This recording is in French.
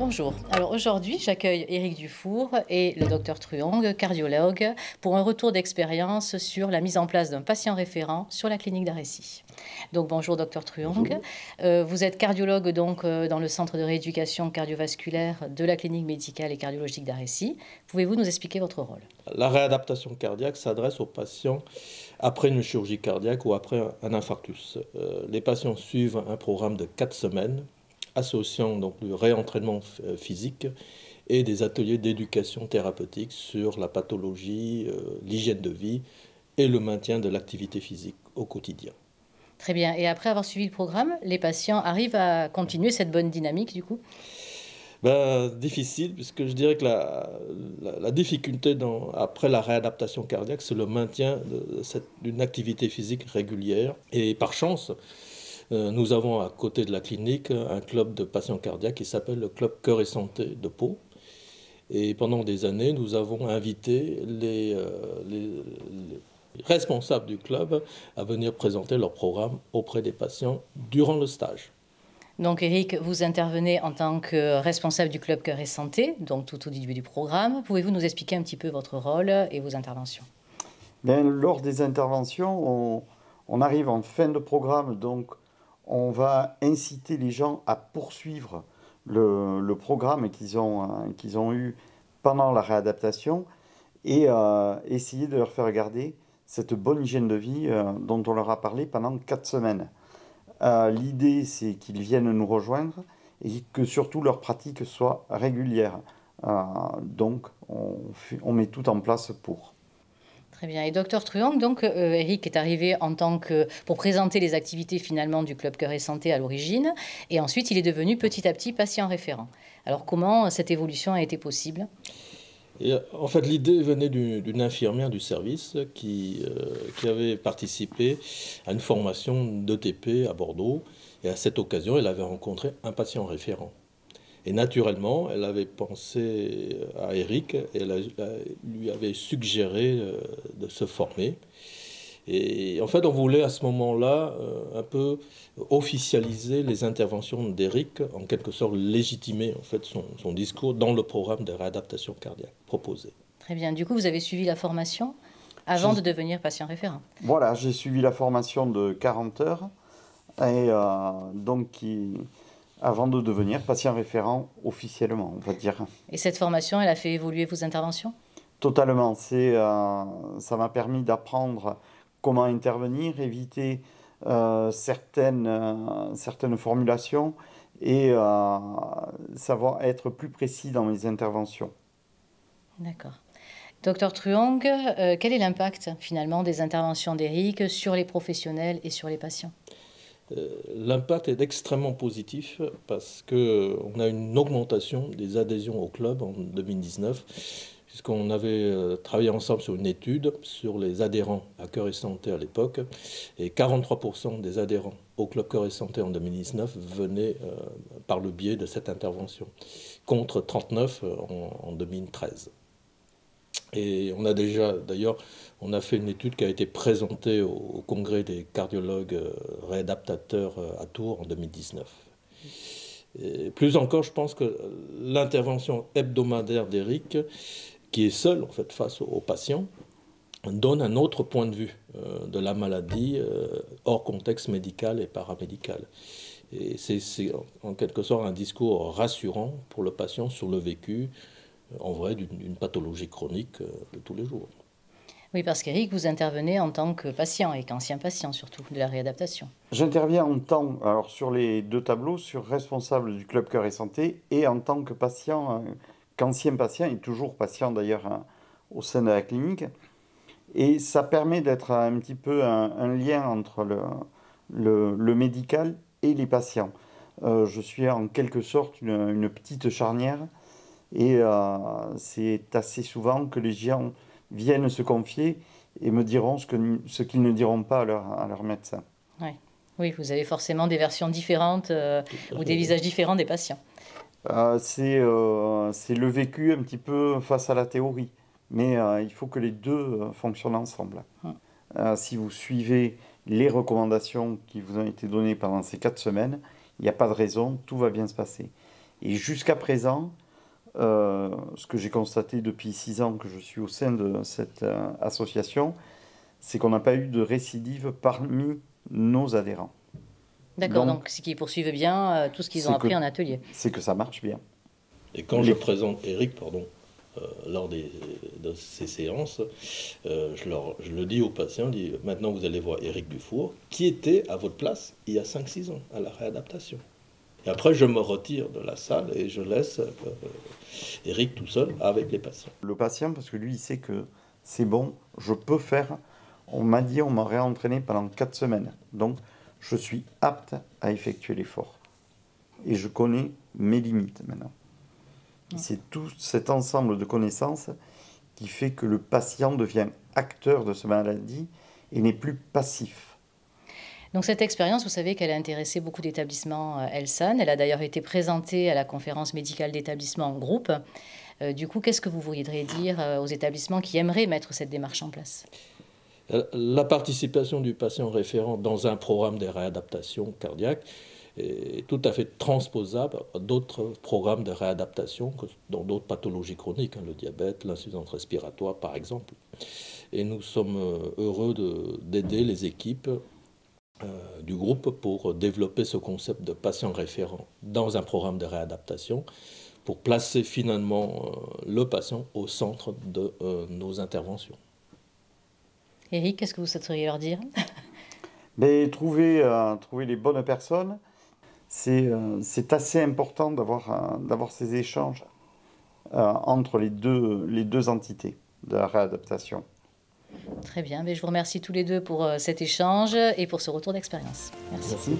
Bonjour. Alors aujourd'hui, j'accueille Éric Dufour et le docteur Truong, cardiologue, pour un retour d'expérience sur la mise en place d'un patient référent sur la clinique d'Arécy. Donc bonjour docteur Truong. Bonjour. Vous êtes cardiologue donc dans le centre de rééducation cardiovasculaire de la clinique médicale et cardiologique d'Arécy. Pouvez-vous nous expliquer votre rôle? La réadaptation cardiaque s'adresse aux patients après une chirurgie cardiaque ou après un infarctus. Les patients suivent un programme de 4 semaines associant donc le réentraînement physique et des ateliers d'éducation thérapeutique sur la pathologie, l'hygiène de vie et le maintien de l'activité physique au quotidien. Très bien. Et après avoir suivi le programme, les patients arrivent à continuer cette bonne dynamique du coup? Difficile, puisque je dirais que la difficulté après la réadaptation cardiaque, c'est le maintien d'une activité physique régulière. Et par chance, nous avons à côté de la clinique un club de patients cardiaques qui s'appelle le Club Cœur et Santé de Pau. Et pendant des années, nous avons invité les responsables du club à venir présenter leur programme auprès des patients durant le stage. Donc Éric, vous intervenez en tant que responsable du club Cœur et Santé, donc tout au début du programme. Pouvez-vous nous expliquer un petit peu votre rôle et vos interventions? Lors des interventions, on arrive en fin de programme, donc on va inciter les gens à poursuivre le programme qu'ils ont eu pendant la réadaptation et essayer de leur faire garder cette bonne hygiène de vie dont on leur a parlé pendant 4 semaines. L'idée, c'est qu'ils viennent nous rejoindre et que surtout leur pratique soit régulière. Donc, on met tout en place pour. Très bien. Et docteur Truong, donc Éric est arrivé en tant que pour présenter les activités finalement du club Cœur et Santé à l'origine, et ensuite il est devenu petit à petit patient référent. Alors comment cette évolution a été possible? Et en fait, l'idée venait d'une infirmière du service qui avait participé à une formation d'ETP à Bordeaux. Et à cette occasion, elle avait rencontré un patient référent. Et naturellement, elle avait pensé à Eric et lui avait suggéré de se former. Et en fait, on voulait à ce moment-là un peu officialiser les interventions d'Éric, en quelque sorte légitimer en fait son discours dans le programme de réadaptation cardiaque proposé. Très bien. Du coup, vous avez suivi la formation avant de devenir patient référent. Voilà, j'ai suivi la formation de 40 heures et avant de devenir patient référent officiellement, on va dire. Et cette formation, elle a fait évoluer vos interventions? Totalement. Ça m'a permis d'apprendre comment intervenir, éviter certaines formulations et savoir être plus précis dans mes interventions. D'accord. Docteur Truong, quel est l'impact finalement des interventions d'Éric sur les professionnels et sur les patients? L'impact est extrêmement positif parce qu'on a une augmentation des adhésions au club en 2019, puisqu'on avait travaillé ensemble sur une étude sur les adhérents à Cœur et Santé à l'époque, et 43% des adhérents au club Cœur et Santé en 2019 venaient par le biais de cette intervention, contre 39 en 2013. Et on a déjà, d'ailleurs, on a fait une étude qui a été présentée au congrès des cardiologues réadaptateurs à Tours en 2019. Et plus encore, je pense que l'intervention hebdomadaire d'Éric, qui est seul en fait face aux patients, donne un autre point de vue de la maladie hors contexte médical et paramédical. Et c'est en quelque sorte un discours rassurant pour le patient sur le vécu, en vrai, d'une pathologie chronique de tous les jours. Oui, parce qu'Éric, vous intervenez en tant que patient et qu'ancien patient surtout de la réadaptation. J'interviens alors sur les deux tableaux, sur responsable du club Cœur et Santé et en tant que patient, qu'ancien patient et toujours patient d'ailleurs au sein de la clinique. Et ça permet d'être un petit peu un lien entre le médical et les patients. Je suis en quelque sorte une petite charnière et c'est assez souvent que les gens viennent se confier et me diront ce qu'ils ne diront pas à leur médecin. Ouais. Oui, vous avez forcément des versions différentes ou des visages différents des patients. C'est le vécu un petit peu face à la théorie, mais il faut que les deux fonctionnent ensemble. Si vous suivez les recommandations qui vous ont été données pendant ces 4 semaines, il n'y a pas de raison, tout va bien se passer. Et jusqu'à présent, ce que j'ai constaté depuis 6 ans que je suis au sein de cette association, c'est qu'on n'a pas eu de récidive parmi nos adhérents. D'accord, donc c'est qu'ils poursuivent bien tout ce qu'ils ont appris en atelier. C'est que ça marche bien. Et quand je présente Eric, lors de ces séances, je le dis aux patients, je dis, maintenant vous allez voir Eric Dufour, qui était à votre place il y a 5-6 ans à la réadaptation. Et après, je me retire de la salle et je laisse Eric tout seul avec les patients. Le patient, parce que lui, il sait que c'est bon, je peux faire. On m'a dit, on m'a réentraîné pendant 4 semaines. Donc, je suis apte à effectuer l'effort. Et je connais mes limites maintenant. C'est tout cet ensemble de connaissances qui fait que le patient devient acteur de cette maladie et n'est plus passif. Donc cette expérience, vous savez qu'elle a intéressé beaucoup d'établissements Elsan. Elle a d'ailleurs été présentée à la conférence médicale d'établissement en groupe. Du coup, qu'est-ce que vous voudriez dire aux établissements qui aimeraient mettre cette démarche en place ? La participation du patient référent dans un programme de réadaptation cardiaque est tout à fait transposable à d'autres programmes de réadaptation dans d'autres pathologies chroniques, le diabète, l'insuffisance respiratoire par exemple. Et nous sommes heureux d'aider les équipes du groupe pour développer ce concept de patient référent dans un programme de réadaptation pour placer finalement le patient au centre de nos interventions. Eric, qu'est-ce que vous souhaiteriez leur dire ? Trouver les bonnes personnes, c'est assez important d'avoir ces échanges entre les deux entités de la réadaptation. Très bien, je vous remercie tous les deux pour cet échange et pour ce retour d'expérience. Merci. Merci.